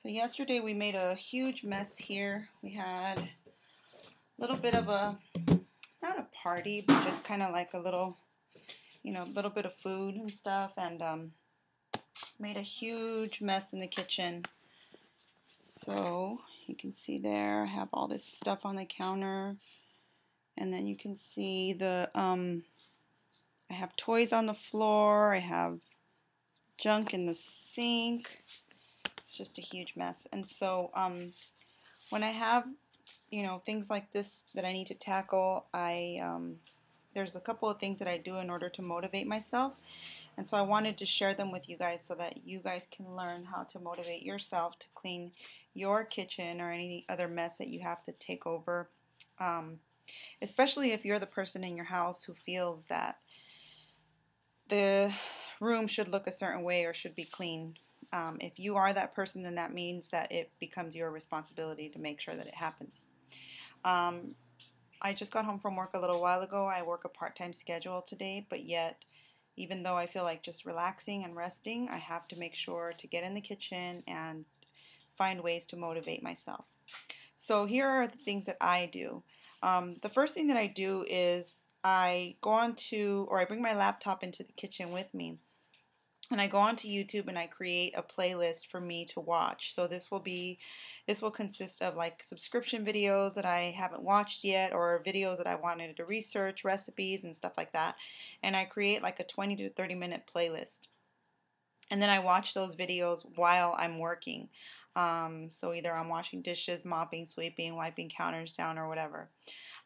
So yesterday we made a huge mess here. We had a little bit of a, not a party, but just kind of like a little, little bit of food and stuff, and made a huge mess in the kitchen. So you can see there, I have all this stuff on the counter, and then you can see I have toys on the floor, I have junk in the sink. It's just a huge mess. And so when I have things like this that I need to tackle, there's a couple of things that I do in order to motivate myself, and so I wanted to share them with you guys so that you guys can learn how to motivate yourself to clean your kitchen or any other mess that you have to take over, especially if you're the person in your house who feels that the room should look a certain way or should be clean. If you are that person, then that means that it becomes your responsibility to make sure that it happens. I just got home from work a little while ago. I work a part-time schedule today, but yet, even though I feel like just relaxing and resting, I have to make sure to get in the kitchen and find ways to motivate myself. So here are the things that I do. The first thing that I do is I bring my laptop into the kitchen with me, and I go onto YouTube and I create a playlist for me to watch. So this will consist of like subscription videos that I haven't watched yet, or videos that I wanted to research, recipes and stuff like that. And I create like a 20 to 30 minute playlist. And then I watch those videos while I'm working. So either I'm washing dishes, mopping, sweeping, wiping counters down, or whatever.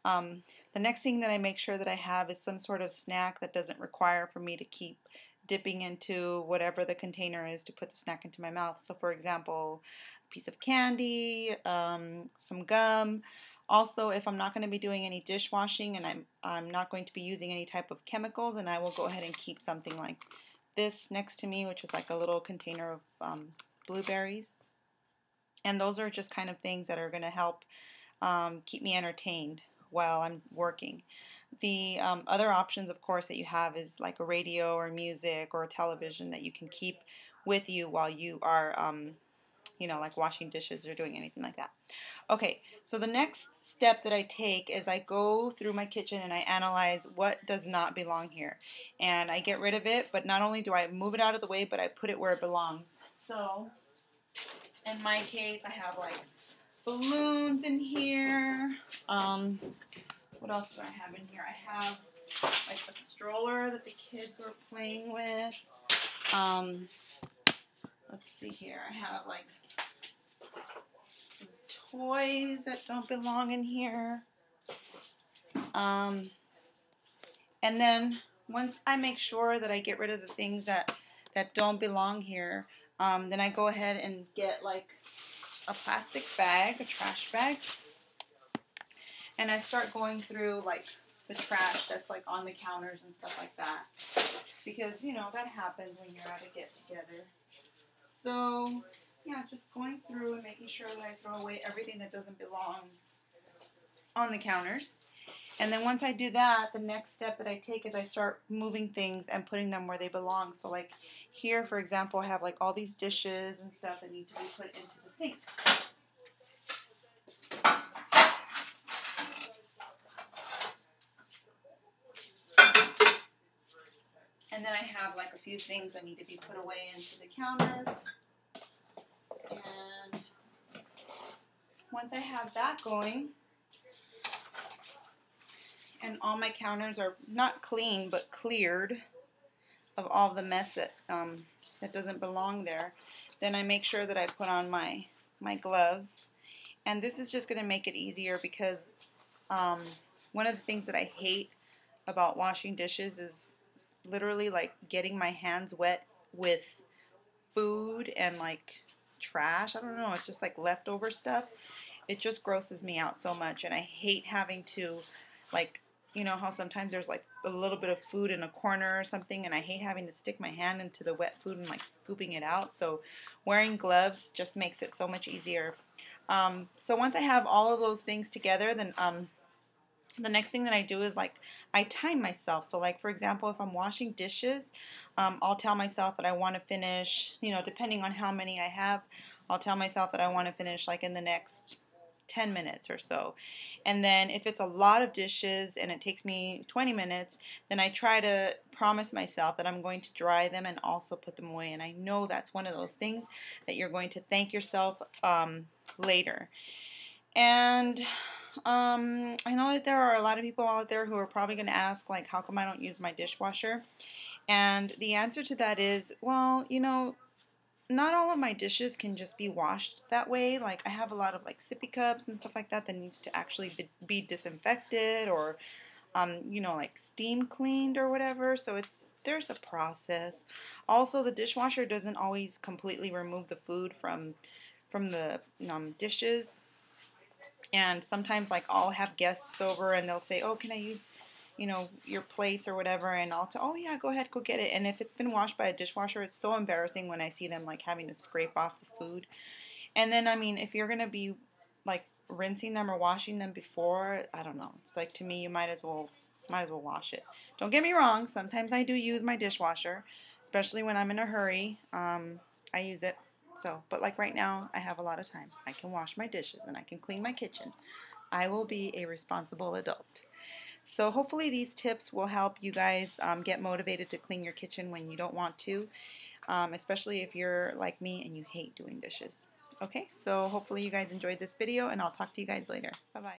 The next thing that I make sure that I have is some sort of snack that doesn't require for me to keep dipping into whatever the container is to put the snack into my mouth. So for example, a piece of candy, some gum. Also, if I'm not going to be doing any dishwashing and I'm not going to be using any type of chemicals, and I will go ahead and keep something like this next to me, which is like a little container of blueberries. And those are just kind of things that are going to help keep me entertained while I'm working. The other options, of course, that you have is like a radio or music or a television that you can keep with you while you are, like washing dishes or doing anything like that. Okay, so the next step that I take is I go through my kitchen and I analyze what does not belong here. And I get rid of it, but not only do I move it out of the way, but I put it where it belongs. So in my case, I have like balloons in here. What else do I have in here? I have like a stroller that the kids were playing with. Let's see here. I have like some toys that don't belong in here. And then once I make sure that I get rid of the things that don't belong here, then I go ahead and get like a plastic bag, a trash bag, and I start going through like the trash that's like on the counters and stuff like that, because that happens when you're at a get together. So yeah, just going through and making sure that I throw away everything that doesn't belong on the counters. And then once I do that, the next step that I take is I start moving things and putting them where they belong. So like here, for example, I have like all these dishes and stuff that need to be put into the sink. And then I have like a few things that need to be put away into the counters. And once I have that going, and all my counters are not clean but cleared of all the mess that doesn't belong there, then I make sure that I put on my gloves. And this is just going to make it easier, because one of the things that I hate about washing dishes is literally like getting my hands wet with food and like trash. I don't know, it's just like leftover stuff. It just grosses me out so much, and I hate having to, like, how sometimes there's like a little bit of food in a corner or something, and I hate having to stick my hand into the wet food and like scooping it out. So wearing gloves just makes it so much easier. So once I have all of those things together, then The next thing that I do is like I time myself. So like for example, if I'm washing dishes, I'll tell myself that I want to finish, depending on how many I have, I'll tell myself that I want to finish like in the next 10 minutes or so. And then if it's a lot of dishes and it takes me 20 minutes, then I try to promise myself that I'm going to dry them and also put them away. And I know that's one of those things that you're going to thank yourself later. And I know that there are a lot of people out there who are probably going to ask, like, how come I don't use my dishwasher? And the answer to that is, well, not all of my dishes can just be washed that way. Like, I have a lot of like sippy cups and stuff like that that needs to actually be disinfected or, like steam cleaned or whatever. So there's a process. Also, the dishwasher doesn't always completely remove the food from the dishes. And sometimes like I'll have guests over and they'll say, "Oh, can I use, your plates or whatever?" And I'll say, "Oh yeah, go ahead, go get it." And if it's been washed by a dishwasher, it's so embarrassing when I see them like having to scrape off the food. And then I mean, if you're gonna be like rinsing them or washing them before, I don't know. It's like to me, you might as well wash it. Don't get me wrong. Sometimes I do use my dishwasher, especially when I'm in a hurry. I use it. So, but like right now, I have a lot of time. I can wash my dishes and I can clean my kitchen. I will be a responsible adult. So hopefully these tips will help you guys get motivated to clean your kitchen when you don't want to, especially if you're like me and you hate doing dishes. Okay, so hopefully you guys enjoyed this video and I'll talk to you guys later. Bye-bye.